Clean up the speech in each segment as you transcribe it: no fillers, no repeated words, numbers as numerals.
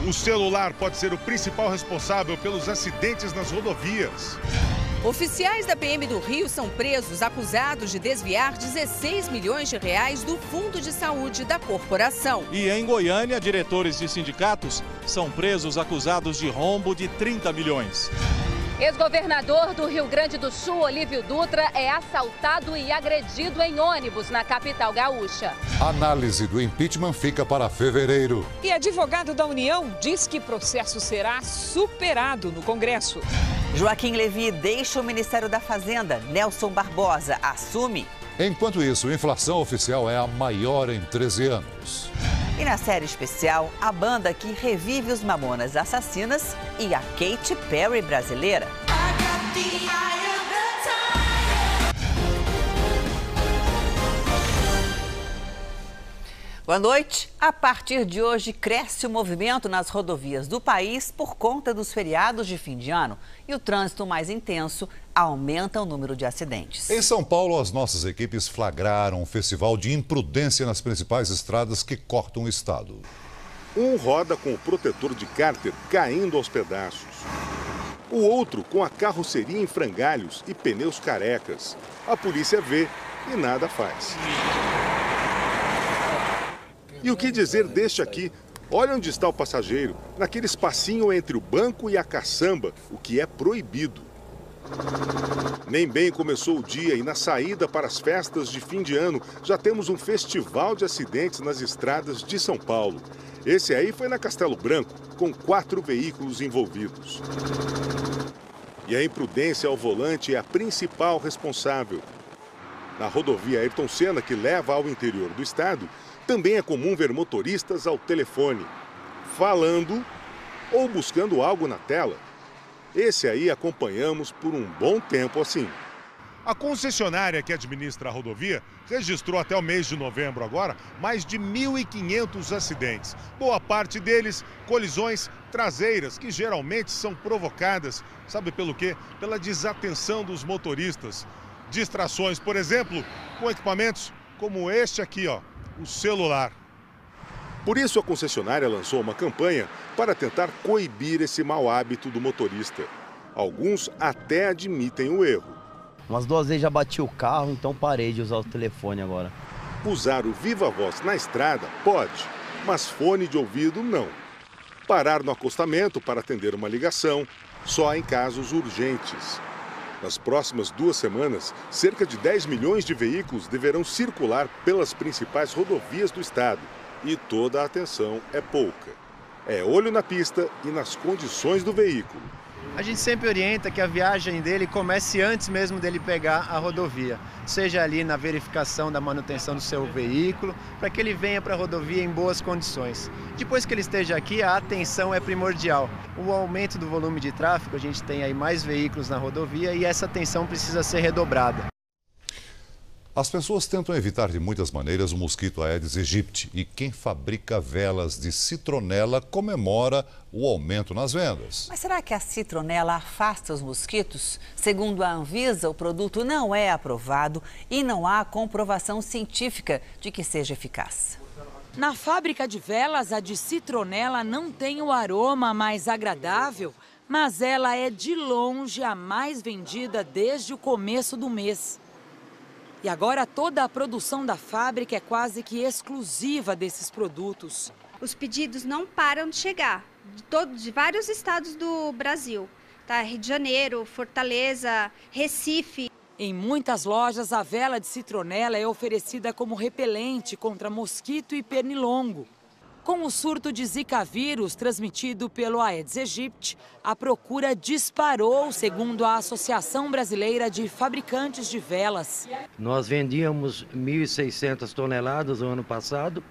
O celular pode ser o principal responsável pelos acidentes nas rodovias. Oficiais da PM do Rio são presos acusados de desviar 16 milhões de reais do Fundo de Saúde da corporação. E em Goiânia, diretores de sindicatos são presos acusados de rombo de 30 milhões. Ex-governador do Rio Grande do Sul, Olívio Dutra, é assaltado e agredido em ônibus na capital gaúcha. Análise do impeachment fica para fevereiro. E advogado da União diz que processo será superado no Congresso. Joaquim Levy deixa o Ministério da Fazenda. Nelson Barbosa assume. Enquanto isso, a inflação oficial é a maior em 13 anos. E na série especial, a banda que revive os Mamonas Assassinas e a Katy Perry brasileira. Boa noite. A partir de hoje, cresce o movimento nas rodovias do país por conta dos feriados de fim de ano. E o trânsito mais intenso aumenta o número de acidentes. Em São Paulo, as nossas equipes flagraram um festival de imprudência nas principais estradas que cortam o estado. Um roda com o protetor de cárter caindo aos pedaços. O outro com a carroceria em frangalhos e pneus carecas. A polícia vê e nada faz. E o que dizer deste aqui? Olha onde está o passageiro, naquele espacinho entre o banco e a caçamba, o que é proibido. Nem bem começou o dia e na saída para as festas de fim de ano já temos um festival de acidentes nas estradas de São Paulo. Esse aí foi na Castelo Branco, com 4 veículos envolvidos. E a imprudência ao volante é a principal responsável. Na rodovia Ayrton Senna, que leva ao interior do estado, também é comum ver motoristas ao telefone, falando ou buscando algo na tela. Esse aí acompanhamos por um bom tempo assim. A concessionária que administra a rodovia registrou até o mês de novembro agora mais de 1.500 acidentes. Boa parte deles colisões traseiras, que geralmente são provocadas, sabe pelo quê? Pela desatenção dos motoristas. Distrações, por exemplo, com equipamentos como este aqui, ó, o celular. Por isso a concessionária lançou uma campanha para tentar coibir esse mau hábito do motorista. Alguns até admitem o erro. Umas 2 vezes já bati o carro, então parei de usar o telefone agora. Usar o Viva Voz na estrada pode, mas fone de ouvido não. Parar no acostamento para atender uma ligação, só em casos urgentes. Nas próximas 2 semanas, cerca de 10 milhões de veículos deverão circular pelas principais rodovias do estado. E toda a atenção é pouca. É olho na pista e nas condições do veículo. A gente sempre orienta que a viagem dele comece antes mesmo dele pegar a rodovia. Seja ali na verificação da manutenção do seu veículo, para que ele venha para a rodovia em boas condições. Depois que ele esteja aqui, a atenção é primordial. O aumento do volume de tráfego, a gente tem aí mais veículos na rodovia e essa atenção precisa ser redobrada. As pessoas tentam evitar de muitas maneiras o mosquito Aedes aegypti e quem fabrica velas de citronela comemora o aumento nas vendas. Mas será que a citronela afasta os mosquitos? Segundo a Anvisa, o produto não é aprovado e não há comprovação científica de que seja eficaz. Na fábrica de velas, a de citronela não tem o aroma mais agradável, mas ela é de longe a mais vendida desde o começo do mês. E agora toda a produção da fábrica é quase que exclusiva desses produtos. Os pedidos não param de chegar, de vários estados do Brasil. Tá? Rio de Janeiro, Fortaleza, Recife. Em muitas lojas, a vela de citronela é oferecida como repelente contra mosquito e pernilongo. Com o surto de Zika vírus transmitido pelo Aedes aegypti, a procura disparou, segundo a Associação Brasileira de Fabricantes de Velas. Nós vendíamos 1.600 toneladas no ano passado.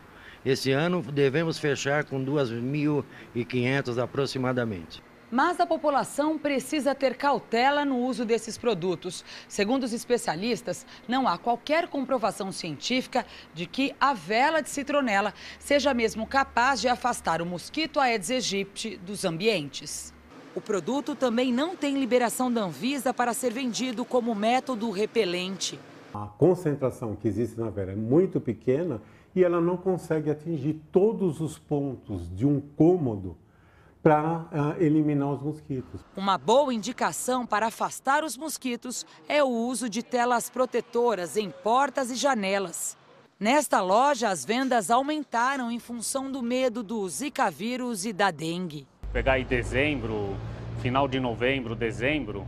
Esse ano devemos fechar com 2.500 aproximadamente. Mas a população precisa ter cautela no uso desses produtos. Segundo os especialistas, não há qualquer comprovação científica de que a vela de citronela seja mesmo capaz de afastar o mosquito Aedes aegypti dos ambientes. O produto também não tem liberação da Anvisa para ser vendido como método repelente. A concentração que existe na vela é muito pequena e ela não consegue atingir todos os pontos de um cômodo para eliminar os mosquitos. Uma boa indicação para afastar os mosquitos é o uso de telas protetoras em portas e janelas. Nesta loja, as vendas aumentaram em função do medo do Zika vírus e da dengue. Pegar aí dezembro, final de novembro, dezembro,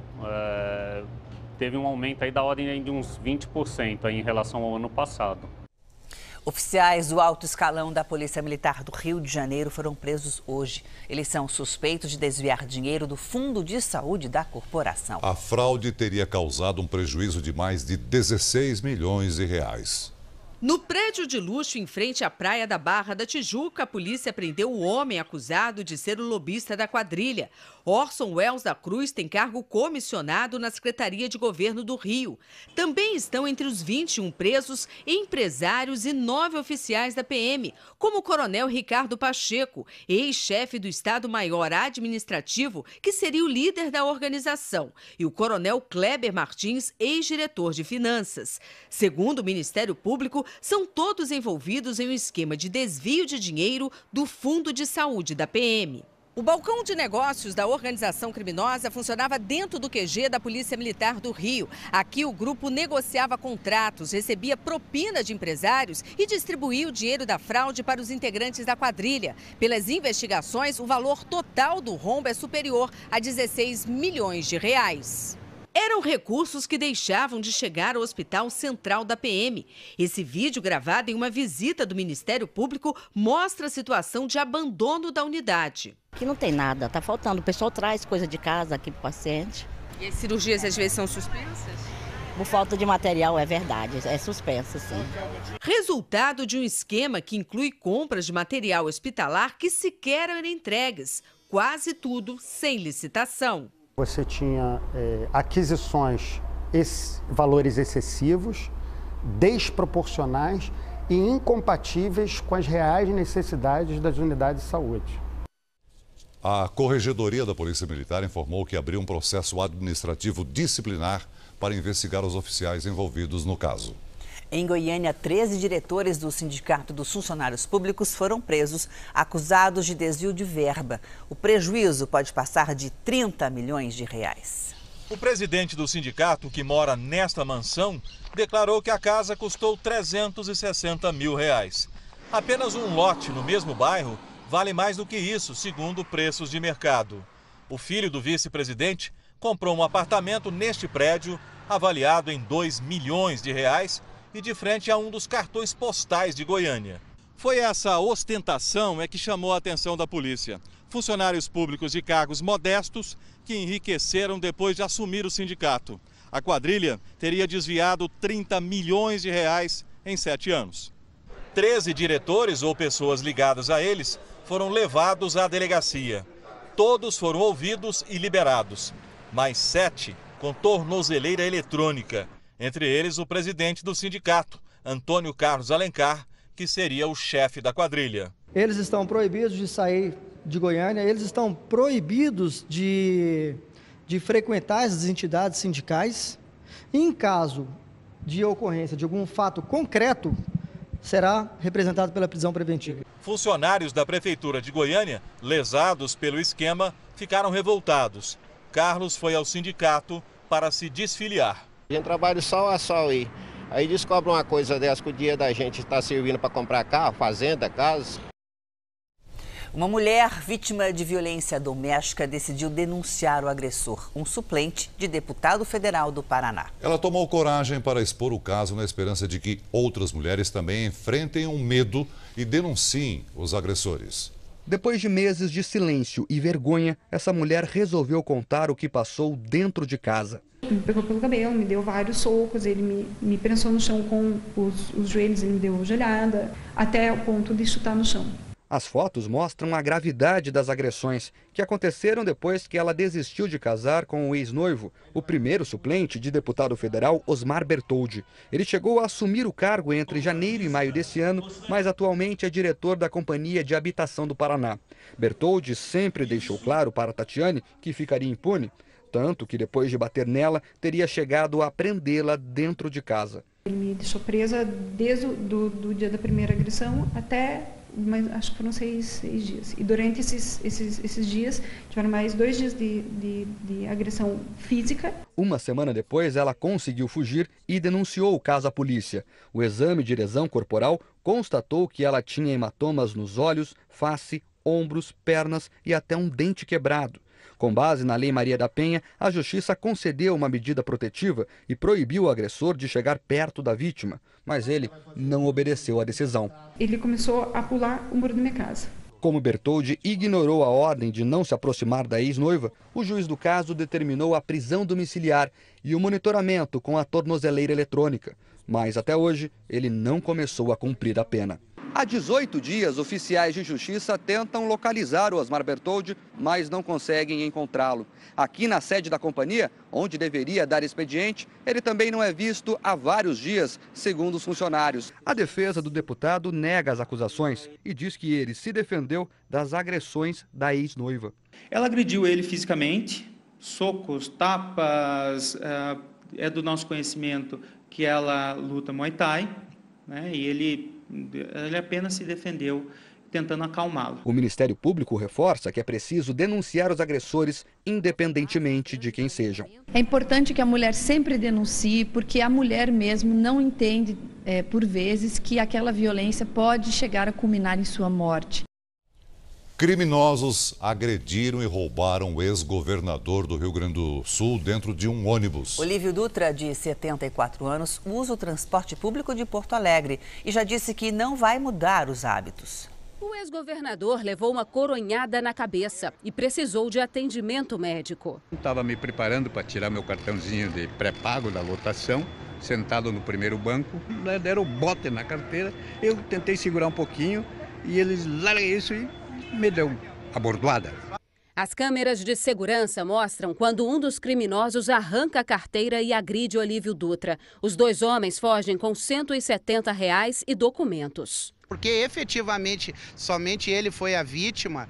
teve um aumento aí da ordem de uns 20% aí em relação ao ano passado. Oficiais do alto escalão da Polícia Militar do Rio de Janeiro foram presos hoje. Eles são suspeitos de desviar dinheiro do Fundo de Saúde da corporação. A fraude teria causado um prejuízo de mais de 16 milhões de reais. No prédio de luxo em frente à Praia da Barra da Tijuca, a polícia prendeu o homem acusado de ser o lobista da quadrilha. Orson Welles da Cruz tem cargo comissionado na Secretaria de Governo do Rio. Também estão entre os 21 presos empresários e 9 oficiais da PM, como o coronel Ricardo Pacheco, ex-chefe do Estado-Maior Administrativo, que seria o líder da organização, e o coronel Kleber Martins, ex-diretor de Finanças. Segundo o Ministério Público, são todos envolvidos em um esquema de desvio de dinheiro do Fundo de Saúde da PM. O balcão de negócios da organização criminosa funcionava dentro do QG da Polícia Militar do Rio. Aqui o grupo negociava contratos, recebia propina de empresários e distribuía o dinheiro da fraude para os integrantes da quadrilha. Pelas investigações, o valor total do rombo é superior a 16 milhões de reais. Eram recursos que deixavam de chegar ao Hospital Central da PM. Esse vídeo, gravado em uma visita do Ministério Público, mostra a situação de abandono da unidade. Aqui não tem nada, tá faltando. O pessoal traz coisa de casa aqui para o paciente. E as cirurgias às vezes são suspensas? Por falta de material, é verdade, é suspensa, sim. Resultado de um esquema que inclui compras de material hospitalar que sequer eram entregues. Quase tudo sem licitação. Você tinha aquisições, valores excessivos, desproporcionais e incompatíveis com as reais necessidades das unidades de saúde. A Corregedoria da Polícia Militar informou que abriu um processo administrativo disciplinar para investigar os oficiais envolvidos no caso. Em Goiânia, 13 diretores do Sindicato dos Funcionários Públicos foram presos, acusados de desvio de verba. O prejuízo pode passar de 30 milhões de reais. O presidente do sindicato, que mora nesta mansão, declarou que a casa custou 360 mil reais. Apenas um lote no mesmo bairro vale mais do que isso, segundo preços de mercado. O filho do vice-presidente comprou um apartamento neste prédio, avaliado em 2 milhões de reais, e de frente a um dos cartões postais de Goiânia. Foi essa ostentação que chamou a atenção da polícia. Funcionários públicos de cargos modestos que enriqueceram depois de assumir o sindicato. A quadrilha teria desviado 30 milhões de reais em 7 anos. 13 diretores ou pessoas ligadas a eles foram levados à delegacia. Todos foram ouvidos e liberados, mais 7 com tornozeleira eletrônica. Entre eles, o presidente do sindicato, Antônio Carlos Alencar, que seria o chefe da quadrilha. Eles estão proibidos de sair de Goiânia, eles estão proibidos de frequentar as entidades sindicais. E, em caso de ocorrência de algum fato concreto, será representado pela prisão preventiva. Funcionários da Prefeitura de Goiânia, lesados pelo esquema, ficaram revoltados. Carlos foi ao sindicato para se desfiliar. A gente trabalha sol a sol aí descobre uma coisa dessa que o dia da gente está servindo para comprar carro, fazenda, casa. Uma mulher vítima de violência doméstica decidiu denunciar o agressor, um suplente de deputado federal do Paraná. Ela tomou coragem para expor o caso na esperança de que outras mulheres também enfrentem um medo e denunciem os agressores. Depois de meses de silêncio e vergonha, essa mulher resolveu contar o que passou dentro de casa. Me pegou pelo cabelo, me deu vários socos, ele me prensou no chão com os joelhos, ele me deu joelhada, até o ponto de chutar no chão. As fotos mostram a gravidade das agressões, que aconteceram depois que ela desistiu de casar com o ex-noivo, o primeiro suplente de deputado federal, Osmar Bertoldi. Ele chegou a assumir o cargo entre janeiro e maio desse ano, mas atualmente é diretor da Companhia de Habitação do Paraná. Bertoldi sempre deixou claro para Tatiane que ficaria impune, tanto que depois de bater nela, teria chegado a prendê-la dentro de casa. Ele me deixou presa desde o dia da primeira agressão até mas acho que foram seis dias. E durante esses dias, tiveram mais 2 dias de agressão física. Uma semana depois, ela conseguiu fugir e denunciou o caso à polícia. O exame de lesão corporal constatou que ela tinha hematomas nos olhos, face, ombros, pernas e até um dente quebrado. Com base na Lei Maria da Penha, a Justiça concedeu uma medida protetiva e proibiu o agressor de chegar perto da vítima, mas ele não obedeceu à decisão. Ele começou a pular o muro da minha casa. Como Bertoldi ignorou a ordem de não se aproximar da ex-noiva, o juiz do caso determinou a prisão domiciliar e o monitoramento com a tornozeleira eletrônica. Mas até hoje, ele não começou a cumprir a pena. Há 18 dias, oficiais de justiça tentam localizar o Osmar Bertoldi, mas não conseguem encontrá-lo. Aqui na sede da companhia, onde deveria dar expediente, ele também não é visto há vários dias, segundo os funcionários. A defesa do deputado nega as acusações e diz que ele se defendeu das agressões da ex-noiva. Ela agrediu ele fisicamente, socos, tapas, é do nosso conhecimento que ela luta Muay Thai, né, e ele apenas se defendeu tentando acalmá-lo. O Ministério Público reforça que é preciso denunciar os agressores independentemente de quem sejam. É importante que a mulher sempre denuncie, porque a mulher mesmo não entende, por vezes, que aquela violência pode chegar a culminar em sua morte. Criminosos agrediram e roubaram o ex-governador do Rio Grande do Sul dentro de um ônibus. Olívio Dutra, de 74 anos, usa o transporte público de Porto Alegre e já disse que não vai mudar os hábitos. O ex-governador levou uma coronhada na cabeça e precisou de atendimento médico. Estava me preparando para tirar meu cartãozinho de pré-pago da lotação, sentado no primeiro banco, deram bote na carteira, eu tentei segurar um pouquinho e eles largam isso e me deu a bordoada. As câmeras de segurança mostram quando um dos criminosos arranca a carteira e agride Olívio Dutra. Os 2 homens fogem com R$170 e documentos. Porque efetivamente somente ele foi a vítima,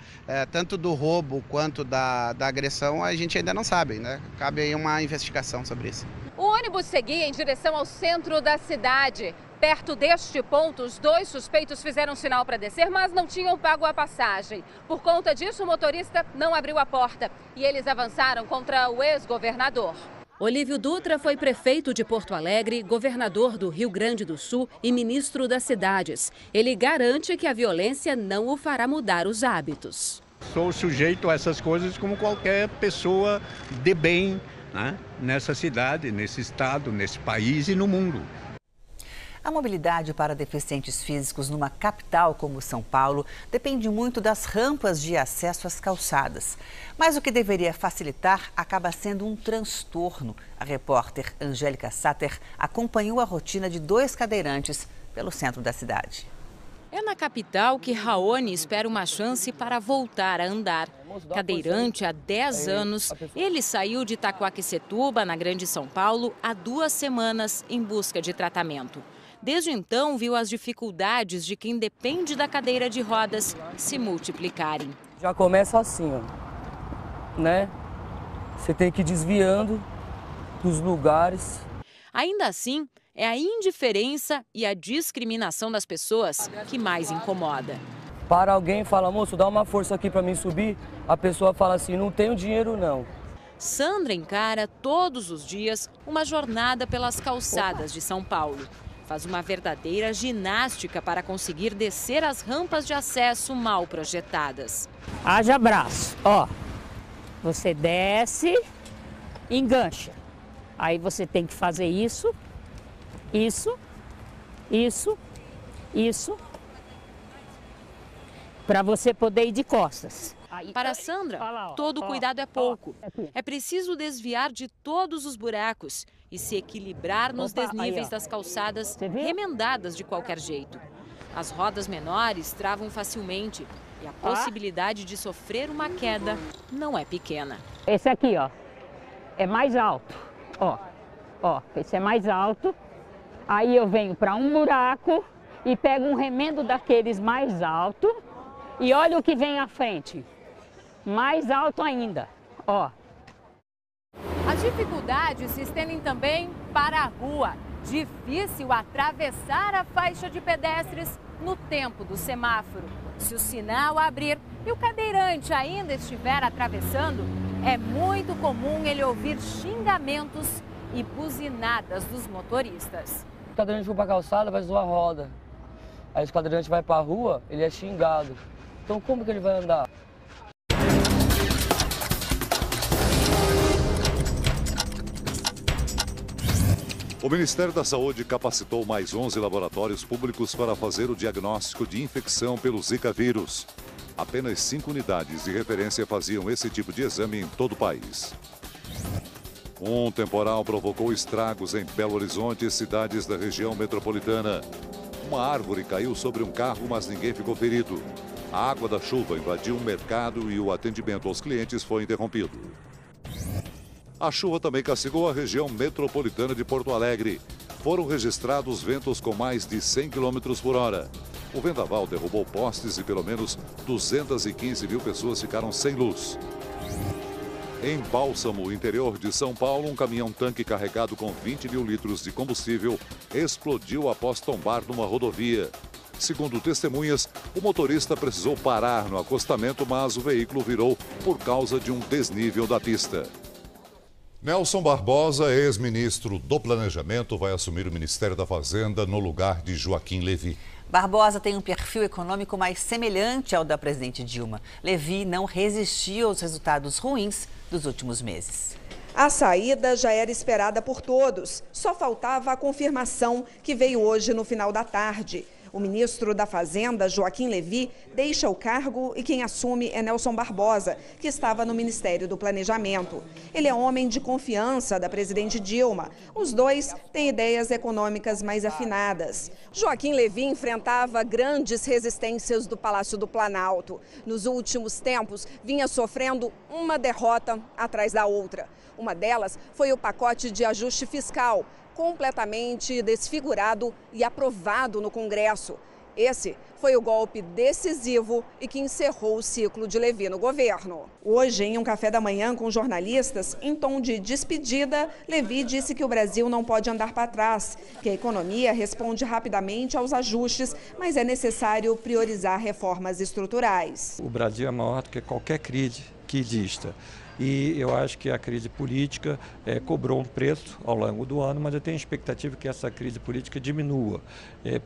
tanto do roubo quanto da agressão, a gente ainda não sabe, né? Cabe aí uma investigação sobre isso. O ônibus seguia em direção ao centro da cidade. Perto deste ponto, os 2 suspeitos fizeram sinal para descer, mas não tinham pago a passagem. Por conta disso, o motorista não abriu a porta e eles avançaram contra o ex-governador. Olívio Dutra foi prefeito de Porto Alegre, governador do Rio Grande do Sul e ministro das cidades. Ele garante que a violência não o fará mudar os hábitos. Sou sujeito a essas coisas como qualquer pessoa de bem, né? Nessa cidade, nesse estado, nesse país e no mundo. A mobilidade para deficientes físicos numa capital como São Paulo depende muito das rampas de acesso às calçadas. Mas o que deveria facilitar acaba sendo um transtorno. A repórter Angélica Satter acompanhou a rotina de 2 cadeirantes pelo centro da cidade. É na capital que Raoni espera uma chance para voltar a andar. Cadeirante há 10 anos, ele saiu de Itaquaquecetuba, na Grande São Paulo, há 2 semanas em busca de tratamento. Desde então, viu as dificuldades de quem depende da cadeira de rodas se multiplicarem. Já começa assim, ó, né? Você tem que ir desviando dos lugares. Ainda assim, é a indiferença e a discriminação das pessoas que mais incomoda. Para alguém e fala, moço, dá uma força aqui para mim subir, a pessoa fala assim, não tenho dinheiro não. Sandra encara todos os dias uma jornada pelas calçadas de São Paulo. Faz uma verdadeira ginástica para conseguir descer as rampas de acesso mal projetadas. Haja braço, ó. Você desce, engancha. Aí você tem que fazer isso, para você poder ir de costas. Para Sandra, todo cuidado é pouco. É preciso desviar de todos os buracos e se equilibrar nos desníveis das calçadas remendadas de qualquer jeito. As rodas menores travam facilmente e a possibilidade de sofrer uma queda não é pequena. Esse aqui, ó, é mais alto. Ó, esse é mais alto. Aí eu venho para um buraco e pego um remendo daqueles mais alto e olha o que vem à frente. Mais alto ainda, ó. As dificuldades se estendem também para a rua. Difícil atravessar a faixa de pedestres no tempo do semáforo. Se o sinal abrir e o cadeirante ainda estiver atravessando, é muito comum ele ouvir xingamentos e buzinadas dos motoristas. O cadeirante for para a calçada, vai zoar a roda. Aí se o cadeirante vai para a rua, ele é xingado. Então como que ele vai andar? O Ministério da Saúde capacitou mais 11 laboratórios públicos para fazer o diagnóstico de infecção pelo Zika vírus. Apenas 5 unidades de referência faziam esse tipo de exame em todo o país. Um temporal provocou estragos em Belo Horizonte e cidades da região metropolitana. Uma árvore caiu sobre um carro, mas ninguém ficou ferido. A água da chuva invadiu um mercado e o atendimento aos clientes foi interrompido. A chuva também castigou a região metropolitana de Porto Alegre. Foram registrados ventos com mais de 100 km por hora. O vendaval derrubou postes e pelo menos 215 mil pessoas ficaram sem luz. Em Bálsamo, interior de São Paulo, um caminhão-tanque carregado com 20 mil litros de combustível explodiu após tombar numa rodovia. Segundo testemunhas, o motorista precisou parar no acostamento, mas o veículo virou por causa de um desnível da pista. Nelson Barbosa, ex-ministro do Planejamento, vai assumir o Ministério da Fazenda no lugar de Joaquim Levy. Barbosa tem um perfil econômico mais semelhante ao da presidente Dilma. Levy não resistiu aos resultados ruins dos últimos meses. A saída já era esperada por todos, só faltava a confirmação que veio hoje no final da tarde. O ministro da Fazenda, Joaquim Levy, deixa o cargo e quem assume é Nelson Barbosa, que estava no Ministério do Planejamento. Ele é homem de confiança da presidente Dilma. Os dois têm ideias econômicas mais afinadas. Joaquim Levy enfrentava grandes resistências do Palácio do Planalto. Nos últimos tempos, vinha sofrendo uma derrota atrás da outra. Uma delas foi o pacote de ajuste fiscal, completamente desfigurado e aprovado no Congresso. Esse foi o golpe decisivo e que encerrou o ciclo de Levy no governo. Hoje, em um café da manhã com jornalistas, em tom de despedida, Levy disse que o Brasil não pode andar para trás, que a economia responde rapidamente aos ajustes, mas é necessário priorizar reformas estruturais. O Brasil é maior do que qualquer crise que exista. E eu acho que a crise política cobrou um preço ao longo do ano, mas eu tenho expectativa que essa crise política diminua,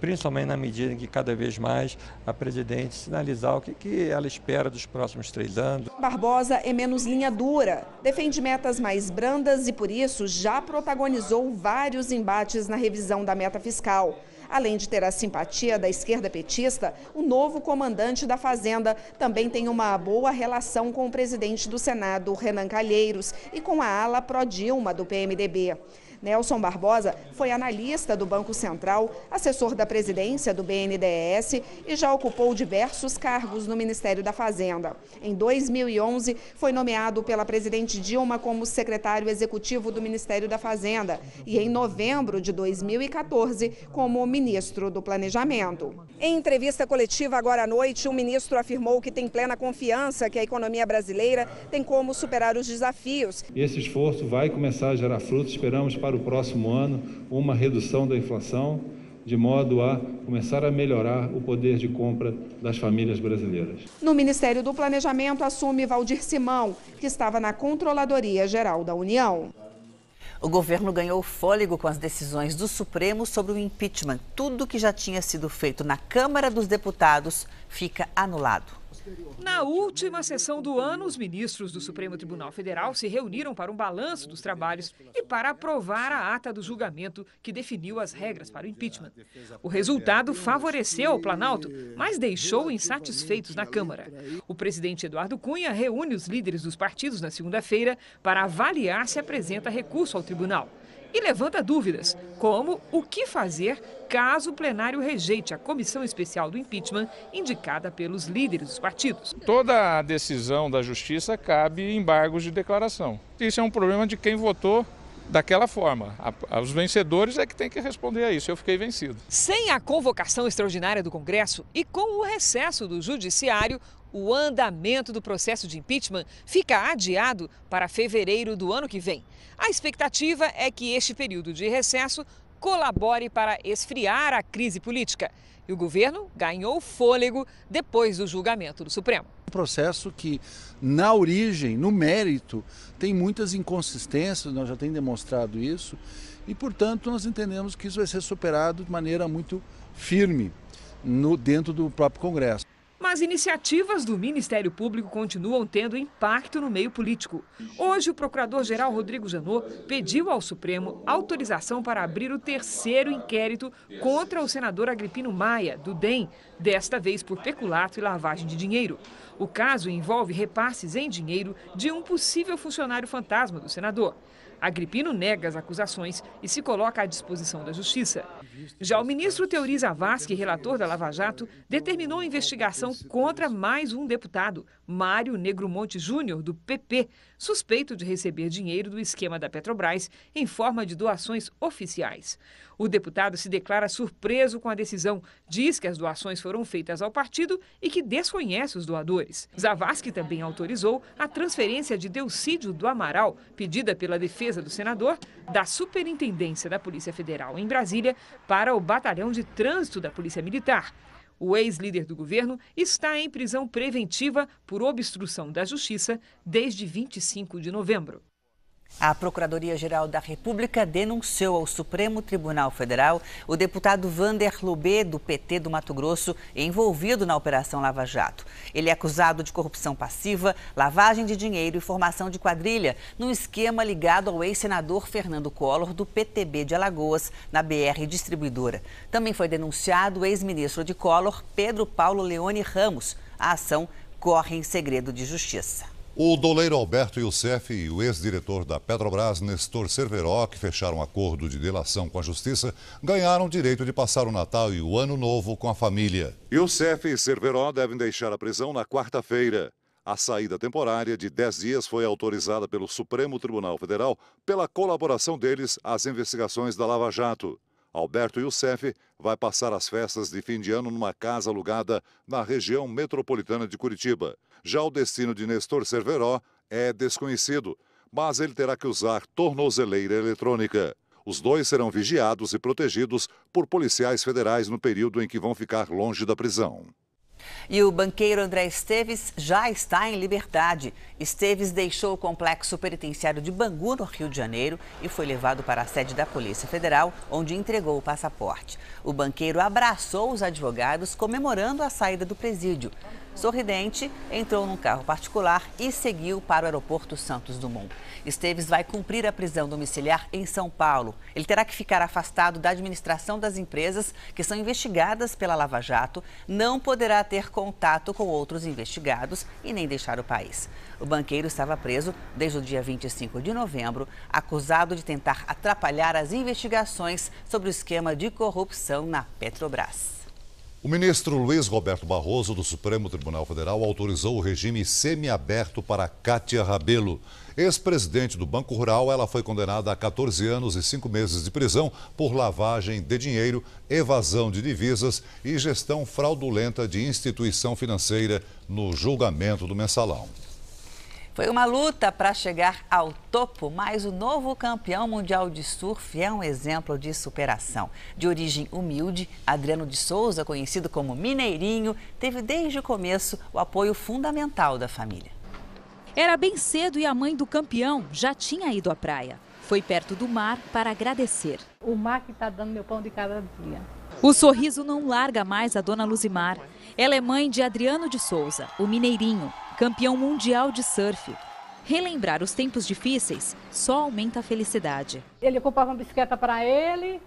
principalmente na medida em que cada vez mais a presidente sinalizar o que ela espera dos próximos 3 anos. Barbosa é menos linha dura, defende metas mais brandas e, por isso, já protagonizou vários embates na revisão da meta fiscal. Além de ter a simpatia da esquerda petista, o novo comandante da Fazenda também tem uma boa relação com o presidente do Senado, Renan Calheiros, e com a ala pró-Dilma do PMDB. Nelson Barbosa foi analista do Banco Central, assessor da presidência do BNDES e já ocupou diversos cargos no Ministério da Fazenda. Em 2011, foi nomeado pela presidente Dilma como secretário executivo do Ministério da Fazenda e em novembro de 2014 como ministro do Planejamento. Em entrevista coletiva agora à noite, o ministro afirmou que tem plena confiança que a economia brasileira tem como superar os desafios. Esse esforço vai começar a gerar frutos, esperamos para o próximo ano uma redução da inflação, de modo a começar a melhorar o poder de compra das famílias brasileiras. No Ministério do Planejamento assume Valdir Simão, que estava na Controladoria Geral da União. O governo ganhou fôlego com as decisões do Supremo sobre o impeachment. Tudo que já tinha sido feito na Câmara dos Deputados fica anulado. Na última sessão do ano, os ministros do Supremo Tribunal Federal se reuniram para um balanço dos trabalhos e para aprovar a ata do julgamento que definiu as regras para o impeachment. O resultado favoreceu ao Planalto, mas deixou insatisfeitos na Câmara. O presidente Eduardo Cunha reúne os líderes dos partidos na segunda-feira para avaliar se apresenta recurso ao tribunal. E levanta dúvidas, como o que fazer caso o plenário rejeite a comissão especial do impeachment indicada pelos líderes dos partidos. Toda a decisão da Justiça cabe embargos de declaração. Isso é um problema de quem votou daquela forma. Os vencedores é que tem que responder a isso. Eu fiquei vencido. Sem a convocação extraordinária do Congresso e com o recesso do Judiciário, o andamento do processo de impeachment fica adiado para fevereiro do ano que vem. A expectativa é que este período de recesso colabore para esfriar a crise política E o governo ganhou fôlego depois do julgamento do Supremo. Um processo que, na origem, no mérito, tem muitas inconsistências, nós já temos demonstrado isso, e, portanto, nós entendemos que isso vai ser superado de maneira muito firme dentro do próprio Congresso. Mas iniciativas do Ministério Público continuam tendo impacto no meio político. Hoje, o procurador-geral Rodrigo Janot pediu ao Supremo autorização para abrir o terceiro inquérito contra o senador Agripino Maia, do DEM, desta vez por peculato e lavagem de dinheiro. O caso envolve repasses em dinheiro de um possível funcionário fantasma do senador. Agripino nega as acusações e se coloca à disposição da Justiça. Já o ministro Teori Zavascki, relator da Lava Jato, determinou a investigação contra mais um deputado, Mário Negromonte Júnior, do PP, suspeito de receber dinheiro do esquema da Petrobras em forma de doações oficiais. O deputado se declara surpreso com a decisão, diz que as doações foram feitas ao partido e que desconhece os doadores. Zavascki também autorizou a transferência de Delcídio do Amaral, pedida pela defesa do senador, da Superintendência da Polícia Federal em Brasília para o Batalhão de Trânsito da Polícia Militar. O ex-líder do governo está em prisão preventiva por obstrução da Justiça desde 25 de novembro. A Procuradoria-Geral da República denunciou ao Supremo Tribunal Federal o deputado Vander Lubê, do PT do Mato Grosso, envolvido na Operação Lava Jato. Ele é acusado de corrupção passiva, lavagem de dinheiro e formação de quadrilha, num esquema ligado ao ex-senador Fernando Collor, do PTB de Alagoas, na BR Distribuidora. Também foi denunciado o ex-ministro de Collor, Pedro Paulo Leone Ramos. A ação corre em segredo de justiça. O doleiro Alberto Youssef e o ex-diretor da Petrobras, Nestor Cerveró, que fecharam um acordo de delação com a Justiça, ganharam o direito de passar o Natal e o Ano Novo com a família. Youssef e Cerveró devem deixar a prisão na quarta-feira. A saída temporária de 10 dias foi autorizada pelo Supremo Tribunal Federal pela colaboração deles às investigações da Lava Jato. Alberto Youssef vai passar as festas de fim de ano numa casa alugada na região metropolitana de Curitiba. Já o destino de Nestor Cerveró é desconhecido, mas ele terá que usar tornozeleira eletrônica. Os dois serão vigiados e protegidos por policiais federais no período em que vão ficar longe da prisão. E o banqueiro André Esteves já está em liberdade. Esteves deixou o complexo penitenciário de Bangu, no Rio de Janeiro, e foi levado para a sede da Polícia Federal, onde entregou o passaporte. O banqueiro abraçou os advogados, comemorando a saída do presídio. Sorridente, entrou num carro particular e seguiu para o aeroporto Santos Dumont. Esteves vai cumprir a prisão domiciliar em São Paulo. Ele terá que ficar afastado da administração das empresas que são investigadas pela Lava Jato, não poderá ter contato com outros investigados e nem deixar o país. O banqueiro estava preso desde o dia 25 de novembro, acusado de tentar atrapalhar as investigações sobre o esquema de corrupção na Petrobras. O ministro Luiz Roberto Barroso, do Supremo Tribunal Federal, autorizou o regime semiaberto para Cátia Rabelo. Ex-presidente do Banco Rural, ela foi condenada a 14 anos e 5 meses de prisão por lavagem de dinheiro, evasão de divisas e gestão fraudulenta de instituição financeira no julgamento do Mensalão. Foi uma luta para chegar ao topo, mas o novo campeão mundial de surf é um exemplo de superação. De origem humilde, Adriano de Souza, conhecido como Mineirinho, teve desde o começo o apoio fundamental da família. Era bem cedo e a mãe do campeão já tinha ido à praia. Foi perto do mar para agradecer. O mar que está dando meu pão de cada dia. O sorriso não larga mais a dona Luzimar. Ela é mãe de Adriano de Souza, o Mineirinho, campeão mundial de surf. Relembrar os tempos difíceis só aumenta a felicidade. Ele comprava uma bicicleta para ele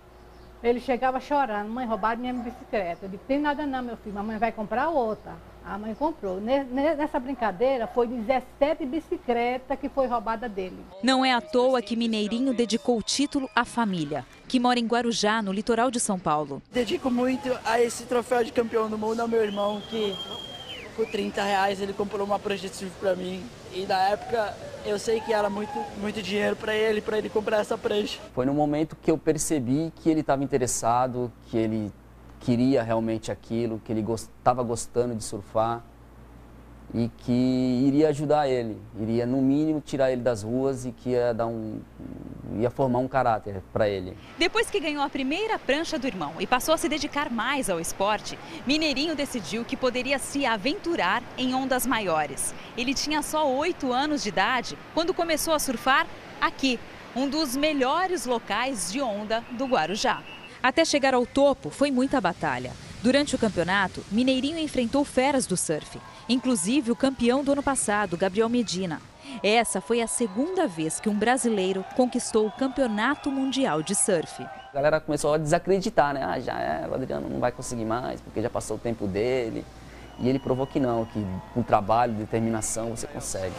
chegava chorando. Mãe, roubaram minha bicicleta. Eu disse, tem nada não, meu filho, a mãe vai comprar outra. A mãe comprou. Nessa brincadeira, foi 17 bicicletas que foi roubada dele. Não é à toa que Mineirinho dedicou o título à família, que mora em Guarujá, no litoral de São Paulo. Dedico muito a esse troféu de campeão do mundo ao meu irmão, que por R$30 ele comprou uma prancha de surf para mim. E na época eu sei que era muito dinheiro para ele comprar essa prancha. Foi no momento que eu percebi que ele estava interessado, que ele queria realmente aquilo, que ele estava gostando de surfar. e que iria ajudar ele, iria no mínimo tirar ele das ruas e que ia formar um caráter para ele. Depois que ganhou a primeira prancha do irmão e passou a se dedicar mais ao esporte, Mineirinho decidiu que poderia se aventurar em ondas maiores. Ele tinha só 8 anos de idade quando começou a surfar aqui, um dos melhores locais de onda do Guarujá. Até chegar ao topo foi muita batalha. Durante o campeonato, Mineirinho enfrentou feras do surf, inclusive o campeão do ano passado, Gabriel Medina. Essa foi a segunda vez que um brasileiro conquistou o Campeonato Mundial de Surf. A galera começou a desacreditar, né? O Adriano não vai conseguir mais, porque já passou o tempo dele. E ele provou que não, que com trabalho, determinação, você consegue.